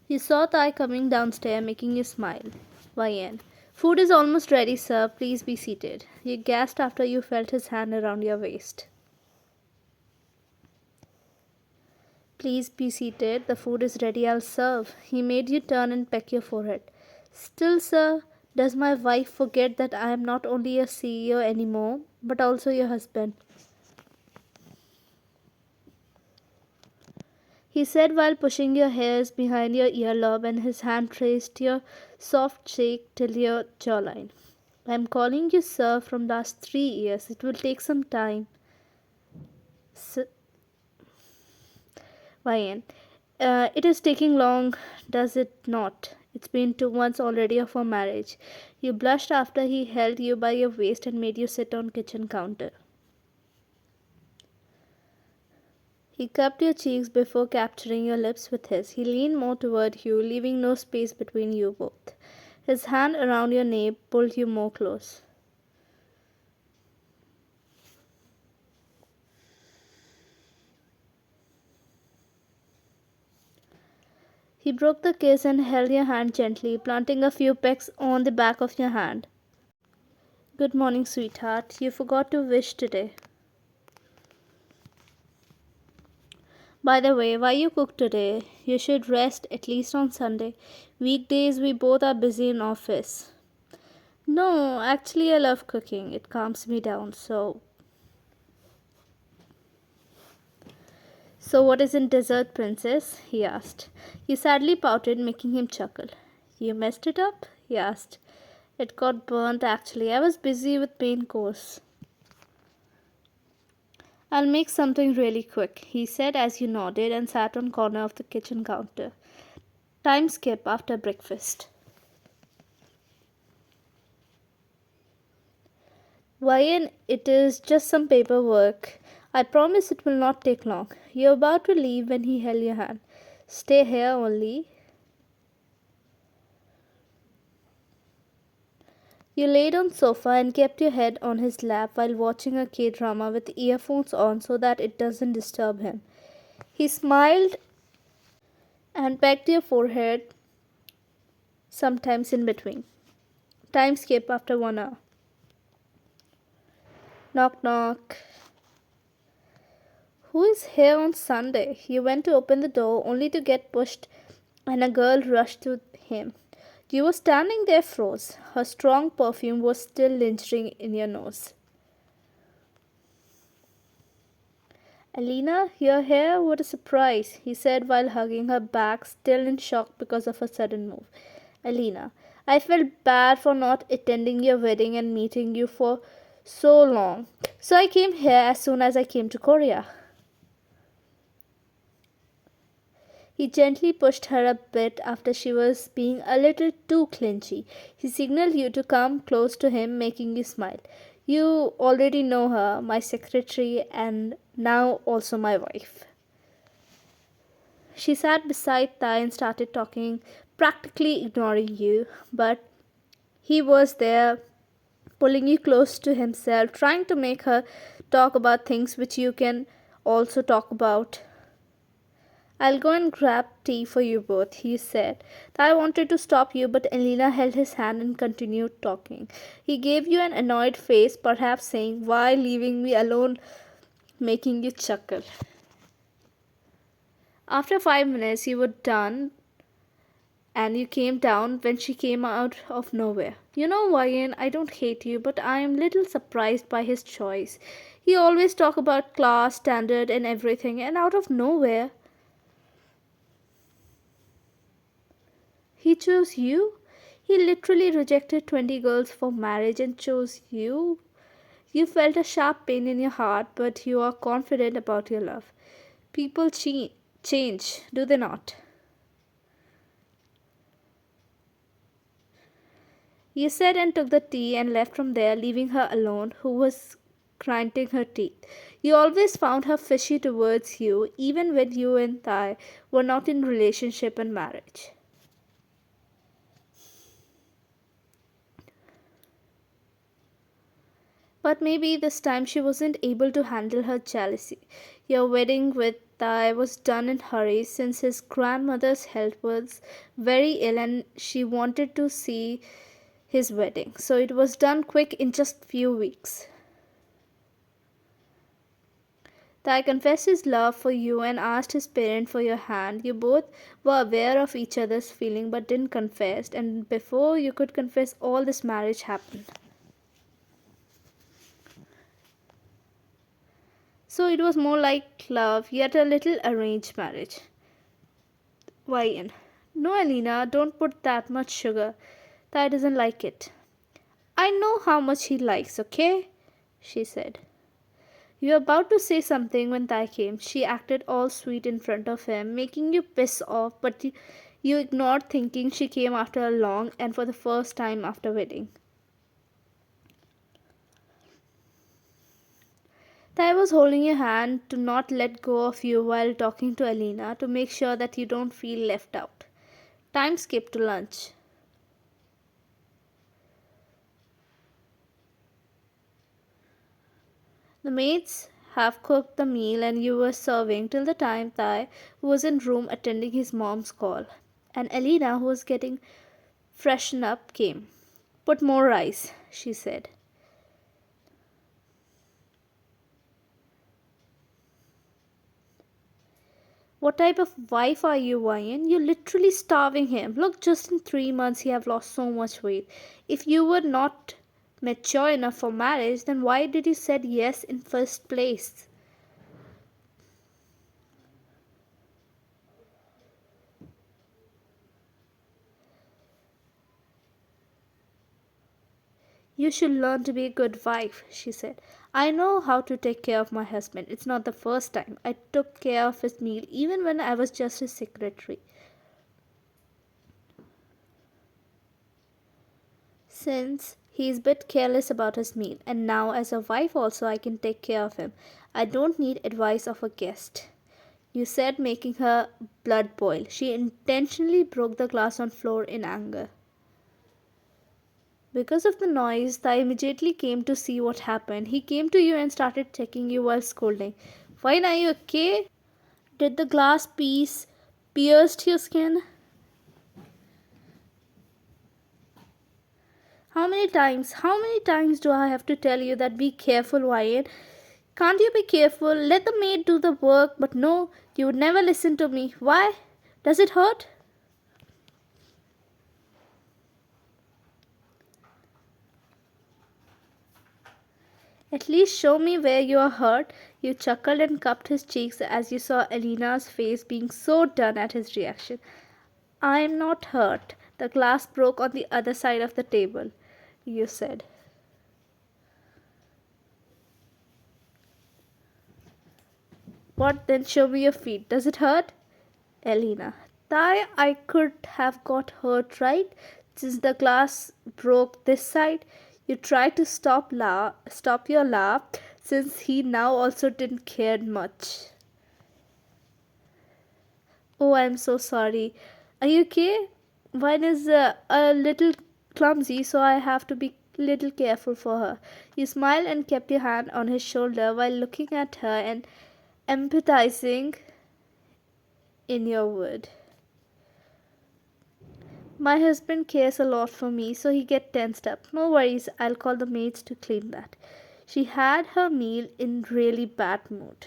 You saw Thai coming downstairs, making you smile. YN. Food is almost ready, sir. Please be seated. You gasped after you felt his hand around your waist. Please be seated. The food is ready. I'll serve. He made you turn and peck your forehead. Still, sir, does my wife forget that I am not only your CEO anymore, but also your husband? He said while pushing your hairs behind your earlobe and his hand traced your soft cheek till your jawline. I'm calling you sir from last 3 years. It will take some time. S- YN. It is taking long, does it not? It's been 2 months already of our marriage. You blushed after he held you by your waist and made you sit on kitchen counter. He cupped your cheeks before capturing your lips with his. He leaned more toward you, leaving no space between you both. His hand around your nape pulled you more close. He broke the kiss and held your hand gently, planting a few pecks on the back of your hand. Good morning, sweetheart. You forgot to wish today. By the way, why you cook today? You should rest at least on Sunday. Weekdays we both are busy in office. No, actually I love cooking. It calms me down. So what is in dessert, princess? He asked. You sadly pouted, making him chuckle. You messed it up? He asked. It got burnt actually. I was busy with main course. I'll make something really quick, he said as you nodded and sat on corner of the kitchen counter. Time skip after breakfast. Why, it is just some paperwork. I promise it will not take long. You're about to leave when he held your hand. Stay here only. You laid on sofa and kept your head on his lap while watching a K-drama with earphones on so that it doesn't disturb him. He smiled and pecked your forehead sometimes in between. Time skip after 1 hour. Knock knock. Who is here on Sunday? You went to open the door only to get pushed and a girl rushed to him. You were standing there froze. Her strong perfume was still lingering in your nose. Alina, you're here? What a surprise, he said while hugging her back, still in shock because of her sudden move. Alina, I felt bad for not attending your wedding and meeting you for so long. So I came here as soon as I came to Korea. He gently pushed her a bit after she was being a little too clinchy. He signaled you to come close to him, making you smile. You already know her, my secretary, and now also my wife. She sat beside Thai and started talking, practically ignoring you, but he was there, pulling you close to himself, trying to make her talk about things which you can also talk about. I'll go and grab tea for you both, he said. I wanted to stop you, but Elena held his hand and continued talking. He gave you an annoyed face, perhaps saying, Why leaving me alone, making you chuckle. After 5 minutes, you were done and you came down when she came out of nowhere. You know, Ryan, I don't hate you, but I am little surprised by his choice. He always talk about class, standard and everything, and out of nowhere, he chose you? He literally rejected 20 girls for marriage and chose you? You felt a sharp pain in your heart, but you are confident about your love. People change, do they not? You said and took the tea and left from there, leaving her alone, who was grinding her teeth. You always found her fishy towards you, even when you and I were not in relationship and marriage. But maybe this time she wasn't able to handle her jealousy. Your wedding with Thai was done in hurry since his grandmother's health was very ill and she wanted to see his wedding. So it was done quick in just few weeks. Thai confessed his love for you and asked his parent for your hand. You both were aware of each other's feeling but didn't confess, and before you could confess, all this marriage happened. So it was more like love, yet a little arranged marriage. Why? No, Alina, don't put that much sugar. Thai doesn't like it. I know how much he likes, okay? She said. You were about to say something when Thai came. She acted all sweet in front of him, making you piss off, but you ignored thinking she came after a long and for the first time after wedding. Thai was holding your hand to not let go of you while talking to Alina to make sure that you don't feel left out. Time skipped to lunch. The maids have cooked the meal and you were serving till the time Thai, who was in room attending his mom's call, and Alina, who was getting freshen up, came. Put more rice, she said. What type of wife are you, Ryan? You're literally starving him. Look, just in 3 months he have lost so much weight. If you were not mature enough for marriage, then why did you said yes in first place? You should learn to be a good wife, she said. I know how to take care of my husband. It's not the first time. I took care of his meal even when I was just his secretary. Since he's a bit careless about his meal, and now as a wife also I can take care of him. I don't need advice of a guest. You said, making her blood boil. She intentionally broke the glass on floor in anger. Because of the noise, Thai immediately came to see what happened. He came to you and started checking you while scolding. Fine, are you okay? Did the glass piece pierced your skin? How many times do I have to tell you that be careful, Wyatt? Can't you be careful? Let the maid do the work, but no, you would never listen to me. Why? Does it hurt? At least show me where you are hurt. You chuckled and cupped his cheeks as you saw Alina's face being so done at his reaction. I am not hurt. The glass broke on the other side of the table, you said. What then? Show me your feet. Does it hurt? Elena. I could have got hurt, right? Since the glass broke this side. You tried to stop your laugh since he now also didn't care much. Oh, I'm so sorry. Are you okay? Mine is a little clumsy, so I have to be little careful for her. You smiled and kept your hand on his shoulder while looking at her and empathizing in your word. My husband cares a lot for me, so he get tensed up. No worries, I'll call the maids to clean that. She had her meal in really bad mood.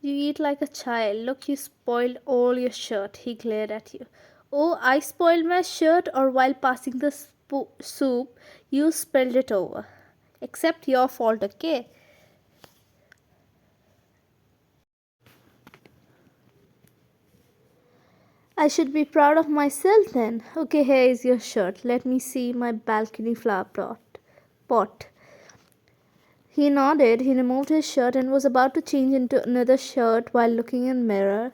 You eat like a child. Look, you spoiled all your shirt. He glared at you. Oh, I spoiled my shirt, or while passing the soup, you spilled it over. Except your fault, okay? I should be proud of myself then. Okay, here is your shirt. Let me see my balcony flower pot. He nodded. He removed his shirt and was about to change into another shirt while looking in the mirror.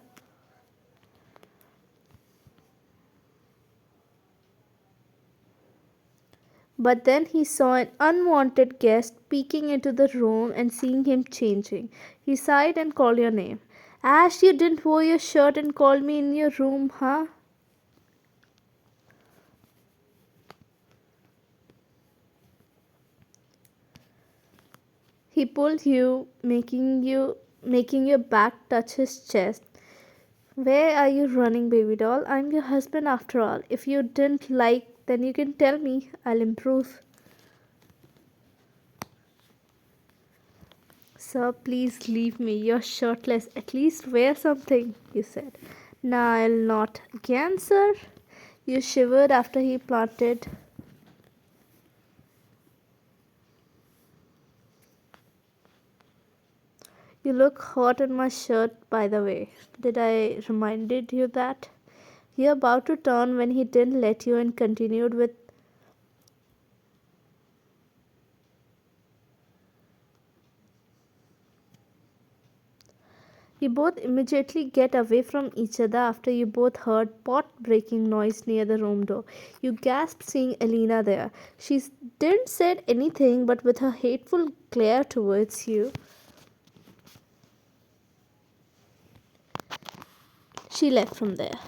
But then he saw an unwanted guest peeking into the room and seeing him changing. He sighed and called your name. Ash, you didn't wear your shirt and called me in your room, huh? He pulled making your back touch his chest. Where are you running, baby doll? I'm your husband after all. If you didn't like, then you can tell me. I'll improve. Sir, please leave me. You're shirtless. At least wear something, you said. Nah, I'll not. Again, sir? You shivered after he planted. You look hot in my shirt, by the way. Did I reminded you that? You're about to turn when he didn't let you and continued with. You both immediately get away from each other after you both heard pot breaking noise near the room door. You gasped seeing Elena there. She didn't say anything, but with her hateful glare towards you, she left from there.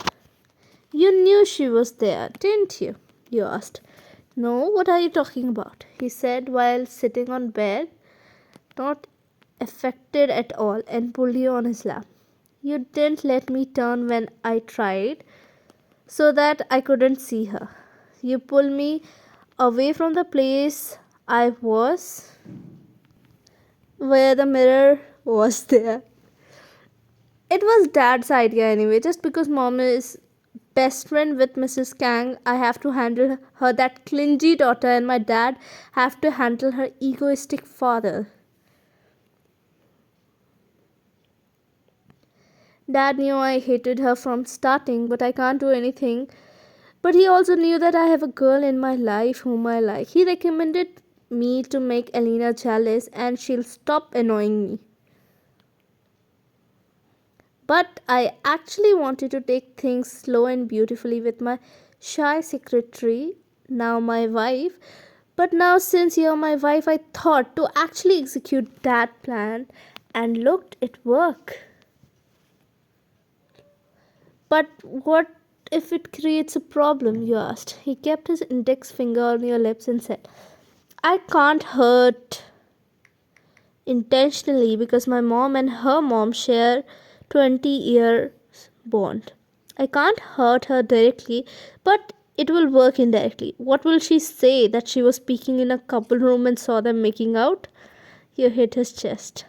You knew she was there, didn't you? You asked. No, what are you talking about? He said while sitting on bed, not affected at all, and pulled you on his lap. You didn't let me turn when I tried, so that I couldn't see her. You pulled me away from the place I was, where the mirror was there. It was dad's idea anyway. Just because mom is best friend with Mrs. Kang, I have to handle her that clingy daughter, and my dad have to handle her egoistic father. Dad knew I hated her from starting, but I can't do anything. But he also knew that I have a girl in my life whom I like. He recommended me to make Elena jealous and she'll stop annoying me. But I actually wanted to take things slow and beautifully with my shy secretary, now my wife. But now, since you're my wife, I thought to actually execute that plan, and looked, it worked. But what if it creates a problem? You asked. He kept his index finger on your lips and said, I can't hurt intentionally because my mom and her mom share 20-year bond. I can't hurt her directly, but it will work indirectly. What will she say, that she was speaking in a couple room and saw them making out? You hit his chest.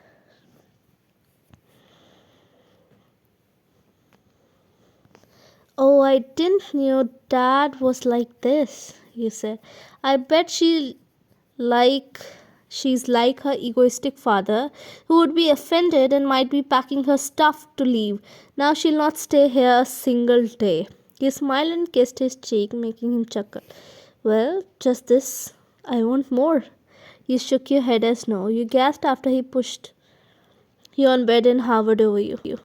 Oh, I didn't know dad was like this, you said. I bet like she's like her egoistic father, who would be offended and might be packing her stuff to leave. Now she'll not stay here a single day. He smiled and kissed his cheek, making him chuckle. Well, just this. I want more. You shook your head as no. You gasped after he pushed you on bed and hovered over you.